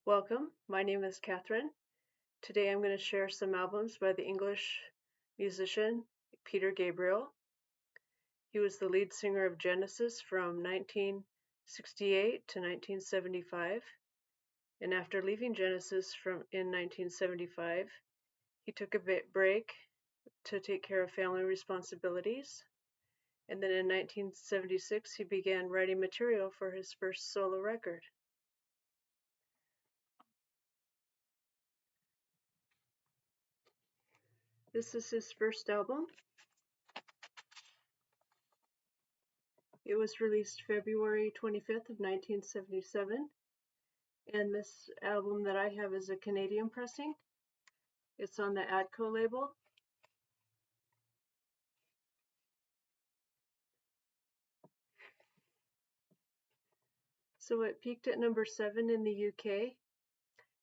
Welcome, my name is Catherine. Today I'm going to share some albums by the English musician Peter Gabriel. He was the lead singer of Genesis from 1968 to 1975, and after leaving Genesis in 1975, he took a break to take care of family responsibilities, and then in 1976 he began writing material for his first solo record. This is his first album. It was released February 25th of 1977, and this album that I have is a Canadian pressing. It's on the Adco label. So it peaked at number 7 in the UK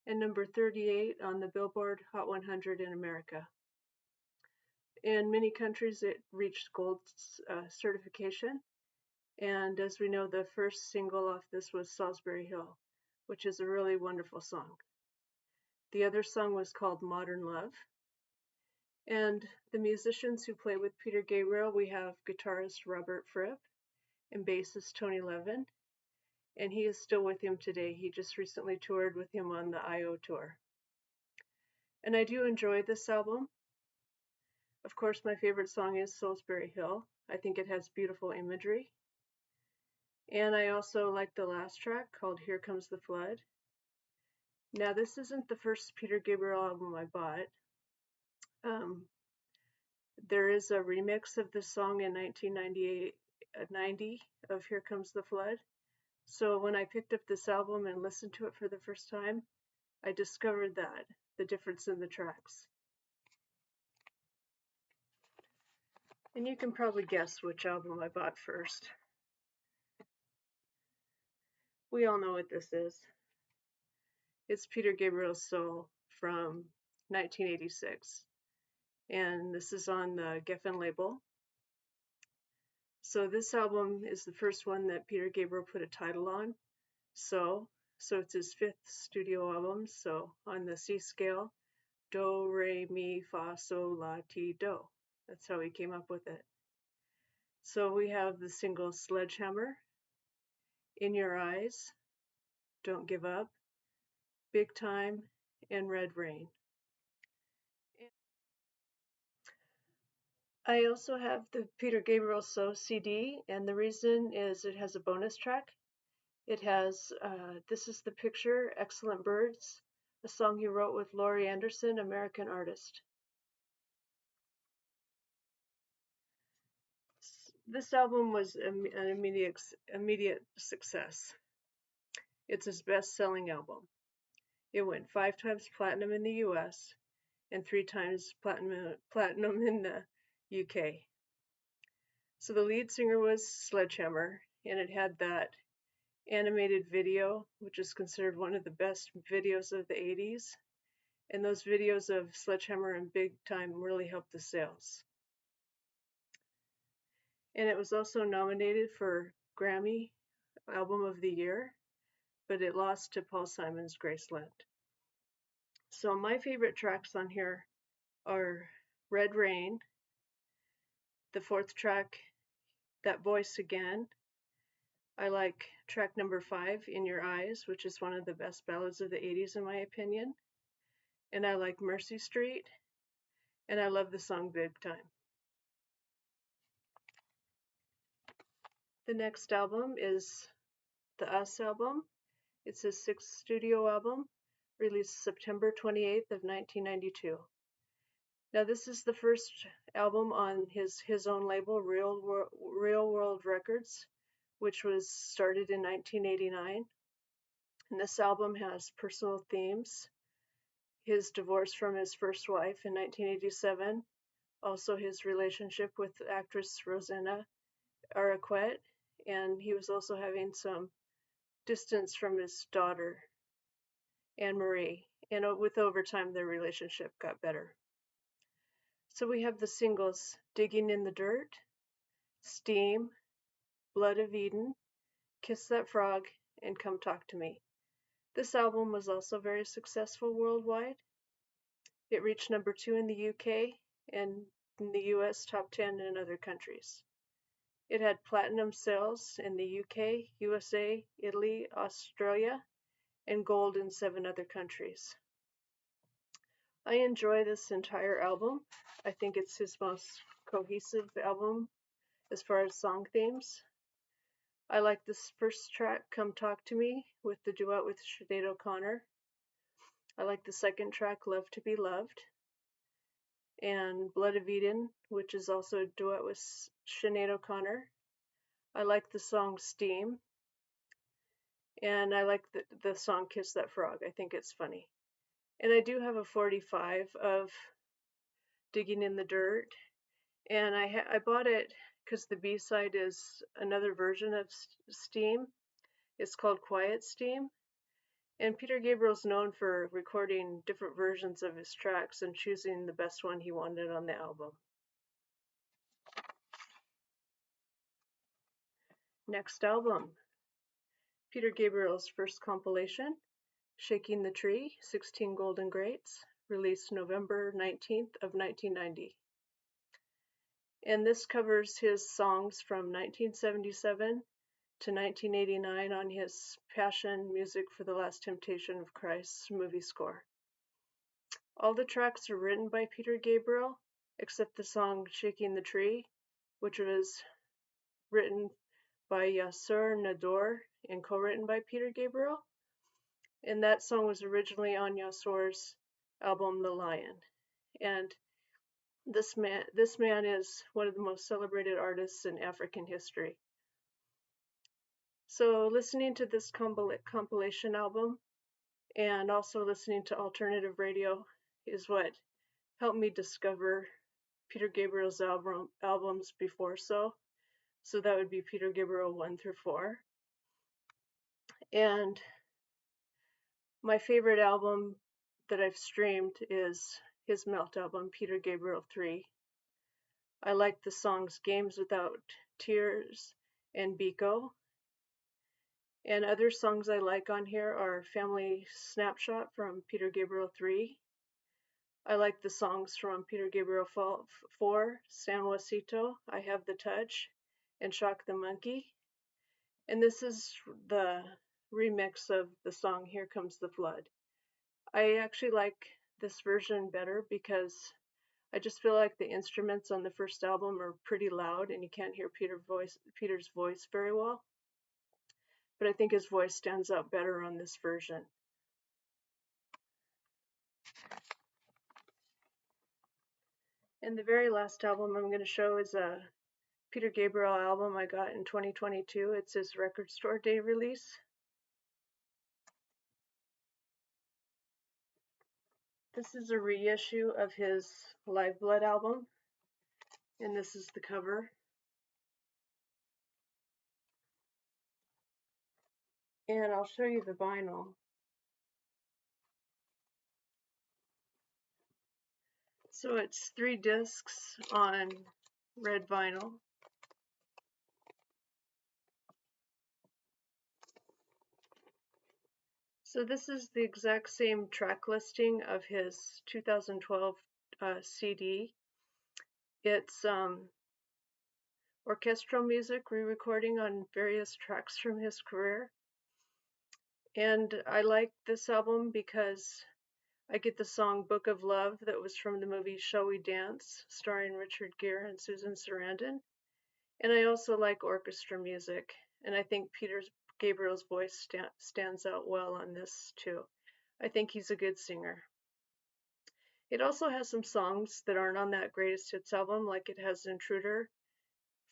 and number 38 on the Billboard Hot 100 in America. In many countries it reached gold certification, and as we know, the first single off this was Salisbury Hill, which is a really wonderful song. The other song was called Modern Love. And the musicians who play with Peter Gabriel, we have guitarist Robert Fripp and bassist Tony Levin, and he is still with him today. He just recently toured with him on the I.O. tour. And I do enjoy this album. Of course, my favorite song is Salisbury Hill. I think it has beautiful imagery. And I also like the last track called Here Comes the Flood. Now, this isn't the first Peter Gabriel album I bought. There is a remix of this song in 1990 of Here Comes the Flood. So when I picked up this album and listened to it for the first time, I discovered the difference in the tracks. And you can probably guess which album I bought first. We all know what this is. It's Peter Gabriel's Soul from 1986. And this is on the Geffen label. So this album is the first one that Peter Gabriel put a title on. So it's his 5th studio album. So on the C scale, do, re, mi, fa, sol, la, ti, do. That's how he came up with it. So we have the singles Sledgehammer, In Your Eyes, Don't Give Up, Big Time, and Red Rain. I also have the Peter Gabriel So CD, and the reason is it has a bonus track. It has This Is the Picture, Excellent Birds, a song he wrote with Laurie Anderson, American artist. This album was an immediate success. It's his best-selling album. It went 5 times platinum in the US and 3 times platinum in the UK. So the lead singer was Sledgehammer, and it had that animated video, which is considered one of the best videos of the 80s. And those videos of Sledgehammer and Big Time really helped the sales. And it was also nominated for Grammy Album of the Year, but it lost to Paul Simon's Graceland. So my favorite tracks on here are Red Rain, the 4th track, That Voice Again. I like track number 5, In Your Eyes, which is one of the best ballads of the 80s in my opinion. And I like Mercy Street, and I love the song Big Time. The next album is the Us album. It's his 6th studio album, released September 28th of 1992. Now this is the first album on his own label, Real World Records, which was started in 1989. And this album has personal themes. His divorce from his first wife in 1987, also his relationship with actress Rosanna Arquette, and he was also having some distance from his daughter, Anne Marie, and with overtime their relationship got better. So we have the singles Digging in the Dirt, Steam, Blood of Eden, Kiss That Frog, and Come Talk to Me. This album was also very successful worldwide. It reached number 2 in the UK and in the US top 10 in other countries. It had platinum sales in the UK, USA, Italy, Australia, and gold in 7 other countries. I enjoy this entire album. I think it's his most cohesive album as far as song themes. I like this first track, Come Talk to Me, with the duet with Sinead O'Connor. I like the second track, Love to Be Loved, and Blood of Eden, which is also a duet with Sinead O'Connor. I like the song Steam, and I like the song Kiss That Frog. I think it's funny. And I do have a 45 of Digging in the Dirt, and I bought it because the B-side is another version of Steam. It's called Quiet Steam. And Peter Gabriel's known for recording different versions of his tracks and choosing the best one he wanted on the album. Next album, Peter Gabriel's first compilation, Shaking the Tree, 16 Golden Greats, released November 19th of 1990. And this covers his songs from 1977 to 1989 on his Passion Music for the Last Temptation of Christ movie score. All the tracks are written by Peter Gabriel, except the song Shaking the Tree, which was written by Yasser Nador and co-written by Peter Gabriel. And that song was originally on Yasser's album The Lion. And this man is one of the most celebrated artists in African history. So listening to this compilation album and also listening to alternative radio is what helped me discover Peter Gabriel's albums before so that would be Peter Gabriel 1 through 4. And my favorite album that I've streamed is his Melt album, Peter Gabriel 3. I like the songs Games Without Tears and Biko. And other songs I like on here are Family Snapshot from Peter Gabriel 3. I like the songs from Peter Gabriel 4, San Juanito, I Have the Touch, and Shock the Monkey. And this is the remix of the song Here Comes the Flood. I actually like this version better because I just feel like the instruments on the first album are pretty loud and you can't hear Peter's voice very well. But I think his voice stands out better on this version. And the very last album I'm going to show is a Peter Gabriel album I got in 2022. It's his record store day release. This is a reissue of his Live Blood album, and this is the cover. And I'll show you the vinyl. So it's 3 discs on red vinyl. So this is the exact same track listing of his 2012 CD. It's orchestral music re-recording on various tracks from his career. And I like this album because I get the song Book of Love that was from the movie Shall We Dance, starring Richard Gere and Susan Sarandon. And I also like orchestra music, and I think Peter Gabriel's voice stands out well on this too. I think he's a good singer. It also has some songs that aren't on that Greatest Hits album, like it has Intruder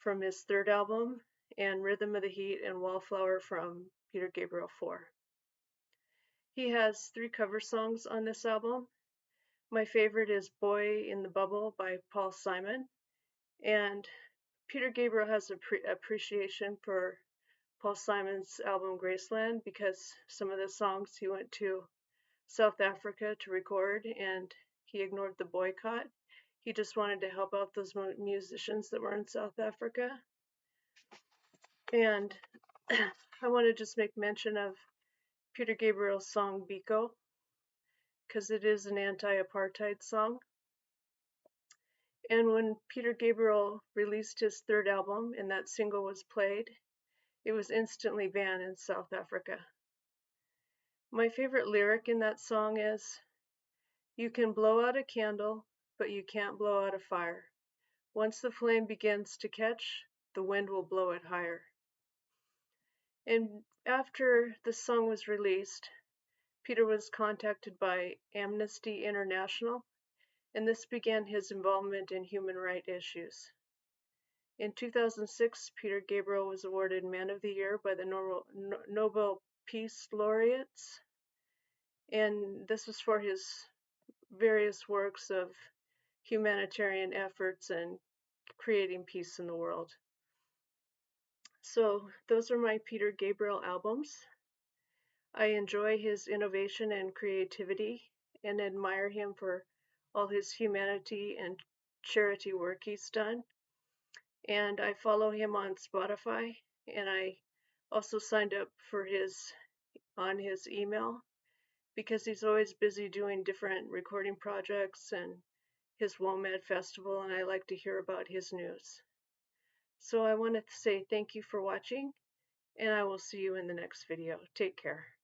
from his 3rd album, and Rhythm of the Heat and Wallflower from Peter Gabriel 4. He has 3 cover songs on this album. My favorite is Boy in the Bubble by Paul Simon, and Peter Gabriel has appreciation for Paul Simon's album Graceland because some of the songs he went to South Africa to record and he ignored the boycott. He just wanted to help out those musicians that were in South Africa. And I want to just make mention of Peter Gabriel's song Biko, because it is an anti-apartheid song. And when Peter Gabriel released his third album and that single was played, it was instantly banned in South Africa. My favorite lyric in that song is, "You can blow out a candle, but you can't blow out a fire. Once the flame begins to catch, the wind will blow it higher." And after the song was released, Peter was contacted by Amnesty International, and this began his involvement in human rights issues. In 2006, Peter Gabriel was awarded Man of the Year by the Nobel Peace Laureates, and this was for his various works of humanitarian efforts and creating peace in the world. So those are my Peter Gabriel albums. I enjoy his innovation and creativity and admire him for all his humanity and charity work he's done. And I follow him on Spotify, and I also signed up for on his email because he's always busy doing different recording projects and his WOMED festival, and I like to hear about his news. So I wanted to say thank you for watching, and I will see you in the next video. Take care.